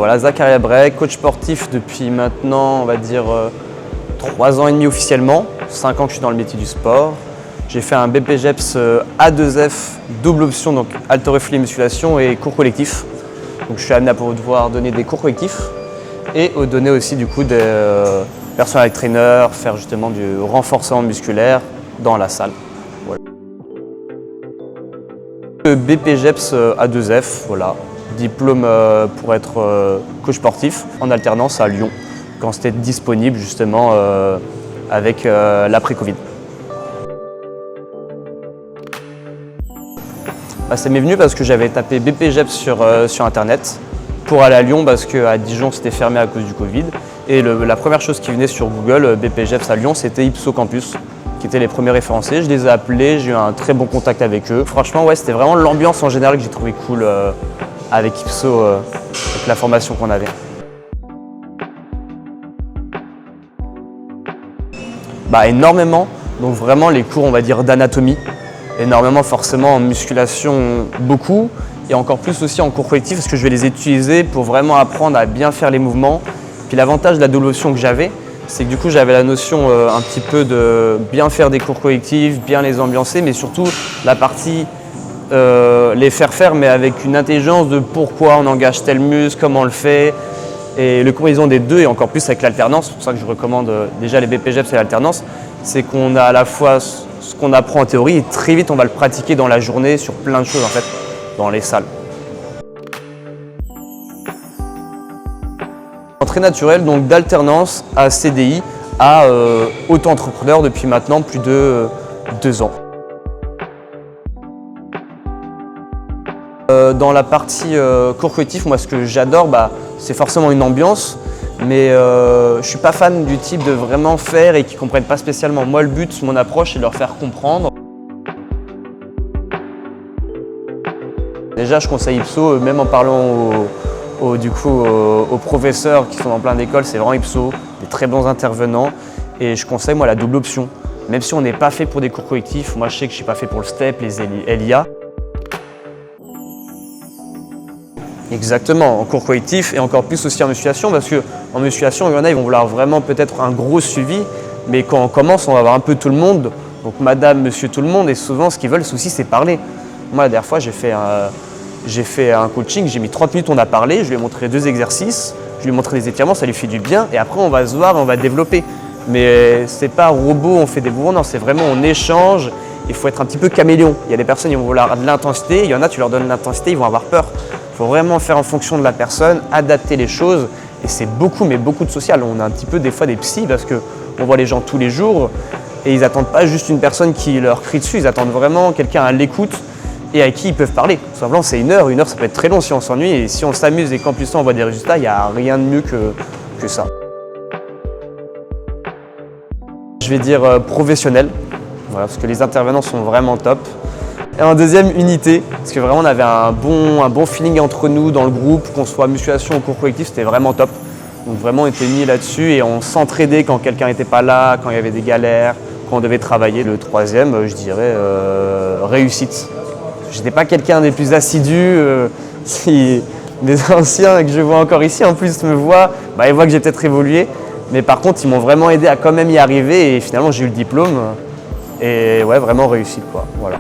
Voilà, Zakaria Brek, coach sportif depuis maintenant, on va dire 3 ans et demi officiellement, 5 ans que je suis dans le métier du sport. J'ai fait un BPGEPS A2F, double option, donc haltérophilie, musculation et cours collectifs. Donc je suis amené à pouvoir donner des cours collectifs et donner aussi du coup des personal trainer, faire justement du renforcement musculaire dans la salle. Voilà. Le BPGEPS A2F, voilà. Diplôme pour être coach sportif en alternance à Lyon, quand c'était disponible justement avec l'après-Covid. Ça m'est venu parce que j'avais tapé BPGEPS sur internet pour aller à Lyon parce qu'à Dijon c'était fermé à cause du Covid. Et la première chose qui venait sur Google, BPGEPS à Lyon, c'était Ipso Campus, qui étaient les premiers référencés. Je les ai appelés, j'ai eu un très bon contact avec eux. Franchement, ouais, c'était vraiment l'ambiance en général que j'ai trouvé cool avec Ipso, avec la formation qu'on avait. Énormément, donc vraiment les cours on va dire d'anatomie, énormément forcément en musculation beaucoup et encore plus aussi en cours collectif parce que je vais les utiliser pour vraiment apprendre à bien faire les mouvements. Puis l'avantage de la double option que j'avais, c'est que du coup j'avais la notion un petit peu de bien faire des cours collectifs, bien les ambiancer, mais surtout la partie les faire mais avec une intelligence de pourquoi on engage tel muscle, comment on le fait. Et le combinaison des deux et encore plus avec l'alternance, c'est pour ça que je recommande déjà les BPGEPS et l'alternance, c'est qu'on a à la fois ce qu'on apprend en théorie et très vite on va le pratiquer dans la journée sur plein de choses en fait, dans les salles. Très naturel, donc d'alternance à CDI à auto-entrepreneur depuis maintenant plus de 2 ans. Dans la partie cours collectif, moi ce que j'adore, c'est forcément une ambiance, mais je ne suis pas fan du type de vraiment faire et qui ne comprennent pas spécialement. Moi le but, mon approche, c'est de leur faire comprendre. Déjà je conseille Ipso, même en parlant aux professeurs qui sont en plein d'école, c'est vraiment Ipso, des très bons intervenants. Et je conseille moi la double option. Même si on n'est pas fait pour des cours collectifs, moi je sais que je ne suis pas fait pour le STEP, les LIA. Exactement, en cours collectif et encore plus aussi en musculation parce qu'en musculation, il y en a, ils vont vouloir vraiment peut-être un gros suivi, mais quand on commence, on va avoir un peu tout le monde, donc madame, monsieur, tout le monde, et souvent ce qu'ils veulent aussi c'est parler. Moi la dernière fois, j'ai fait un coaching, j'ai mis 30 minutes, on a parlé, je lui ai montré 2 exercices, je lui ai montré des étirements, ça lui fait du bien, et après on va se voir et on va développer. Mais c'est pas robot, on fait des mouvements, non, c'est vraiment on échange, il faut être un petit peu caméléon. Il y a des personnes qui vont vouloir de l'intensité, il y en a, tu leur donnes l'intensité, ils vont avoir peur. Il faut vraiment faire en fonction de la personne, adapter les choses, et c'est beaucoup, mais beaucoup de social. On a un petit peu des fois des psys parce qu'on voit les gens tous les jours, et ils n'attendent pas juste une personne qui leur crie dessus, ils attendent vraiment quelqu'un à l'écoute, et à qui ils peuvent parler. Tout simplement, c'est 1 heure. 1 heure, ça peut être très long si on s'ennuie. Et si on s'amuse et qu'en plus on voit des résultats, il n'y a rien de mieux que ça. Je vais dire professionnel, voilà, parce que les intervenants sont vraiment top. Et en deuxième, unité, parce que vraiment on avait un bon feeling entre nous dans le groupe, qu'on soit musculation ou cours collectif, c'était vraiment top. Donc vraiment on était mis là-dessus et on s'entraidait quand quelqu'un n'était pas là, quand il y avait des galères, quand on devait travailler. Le troisième, je dirais réussite. Je n'étais pas quelqu'un des plus assidus. Si les anciens que je vois encore ici en plus me voient, ils voient que j'ai peut-être évolué. Mais par contre, ils m'ont vraiment aidé à quand même y arriver et finalement j'ai eu le diplôme. Et ouais, vraiment réussite, quoi. Voilà.